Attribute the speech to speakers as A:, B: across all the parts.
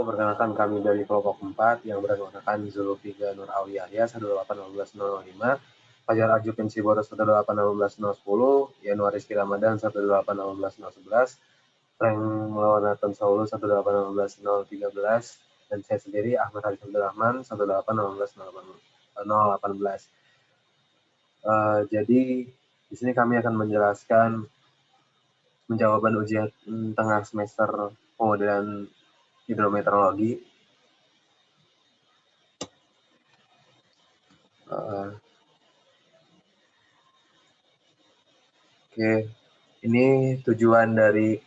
A: perkenalkan kami dari kelompok 4 yang beranggotakan Zulfiqar Nur Auliahya 181605, Fajar Arjupin Siboro 181610, Yanuar Rizky Ramadan 181611, Frank Maulana Saulu 181613, dan saya sendiri Ahmad Haris Abdurrahman 1818. Jadi di sini kami akan menjelaskan penjawaban ujian tengah semester pemodelan hidrometeorologi. Oke, ini tujuan dari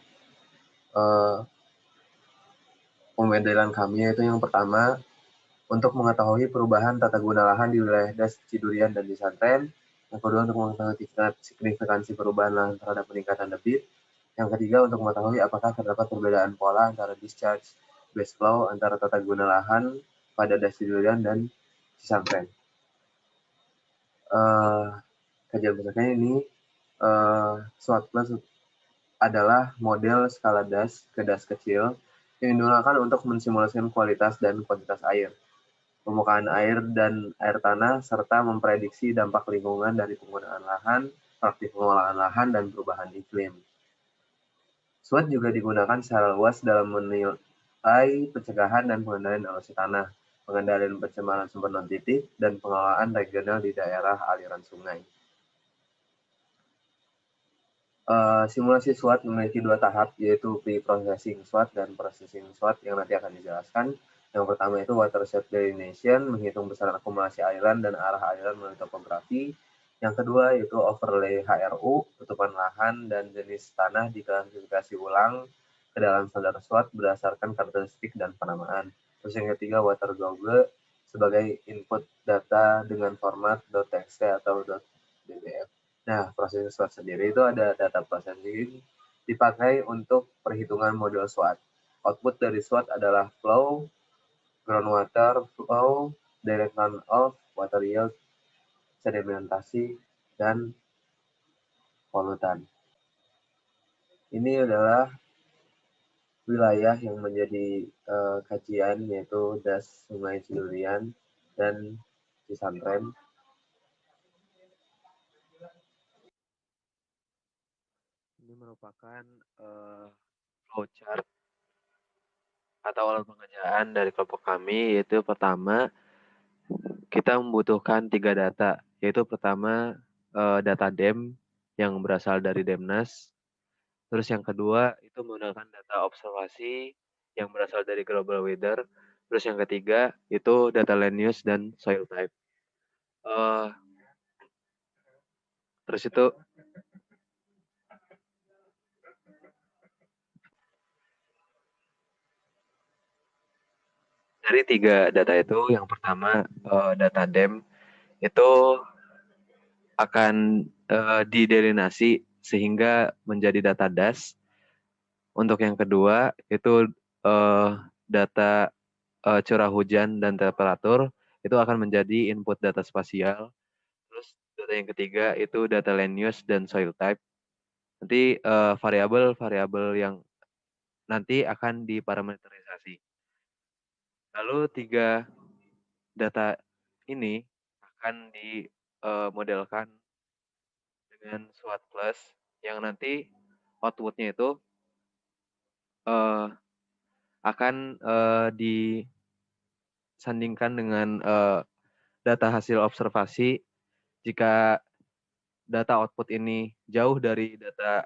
A: pemodelan kami, yaitu yang pertama, untuk mengetahui perubahan tata guna lahan di wilayah Das, Cidurian, dan di Santren. Yang kedua, untuk mengetahui signifikansi perubahan lahan terhadap peningkatan debit. Yang ketiga, untuk mengetahui apakah terdapat perbedaan pola antara discharge base flow antara tata guna lahan pada Das, Cidurian, dan Cisangkren. Kajian besarnya ini SWOT Plus adalah model skala das ke das kecil yang digunakan untuk mensimulasikan kualitas dan kuantitas air, permukaan air dan air tanah, serta memprediksi dampak lingkungan dari penggunaan lahan, praktik pengolahan lahan, dan perubahan iklim. SWOT juga digunakan secara luas dalam menilai pencegahan dan pengendalian erosi tanah, pengendalian pencemaran sumber non-titik, dan pengelolaan regional di daerah aliran sungai. Simulasi SWOT memiliki dua tahap, yaitu pre-processing SWOT dan processing SWOT yang nanti akan dijelaskan. Yang pertama itu watershed delineation, menghitung besaran akumulasi aliran dan arah aliran melalui topografi. Yang kedua yaitu overlay HRU, tutupan lahan dan jenis tanah diklasifikasi ulang ke dalam standar SWOT berdasarkan karakteristik dan penamaan. Terus yang ketiga water gauge sebagai input data dengan format .txt atau .dbf. Nah, proses SWOT sendiri itu ada data processing dipakai untuk perhitungan model SWOT. Output dari SWOT adalah flow, groundwater flow, direct runoff, water yield, sedimentasi, dan polutan. Ini adalah wilayah yang menjadi kajian, yaitu Das Sungai Cidurian dan Cisantren. Ini merupakan flowchart atau alat pengerjaan dari kelompok kami, yaitu pertama kita membutuhkan 3 data, yaitu pertama data DEM yang berasal dari Demnas, terus yang kedua itu menggunakan data observasi yang berasal dari global weather, terus yang ketiga itu data land use dan soil type. Terus itu dari 3 data itu, yang pertama data DEM itu akan didelinasi sehingga menjadi data DAS. Untuk yang kedua itu data curah hujan dan temperatur itu akan menjadi input data spasial. Terus data yang ketiga itu data land use dan soil type. Nanti variabel-variabel yang nanti akan diparameterisasi. Lalu 3 data ini akan dimodelkan dengan SWOT Plus yang nanti outputnya itu akan disandingkan dengan data hasil observasi. Jika data output ini jauh dari data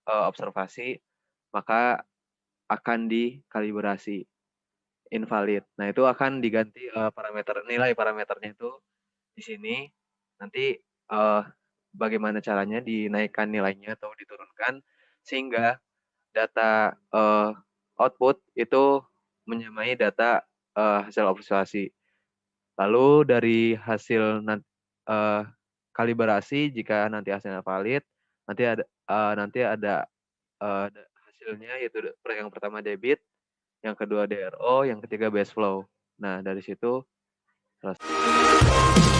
A: observasi, maka akan dikalibrasi invalid. Nah, itu akan diganti nilai parameternya itu di sini. Nanti bagaimana caranya dinaikkan nilainya atau diturunkan sehingga data output itu menyamai data hasil observasi. Lalu dari hasil kalibrasi, jika nanti hasilnya valid, nanti ada hasilnya, yaitu yang pertama debit, yang kedua DRO, yang ketiga base flow. Nah, dari situ selesai.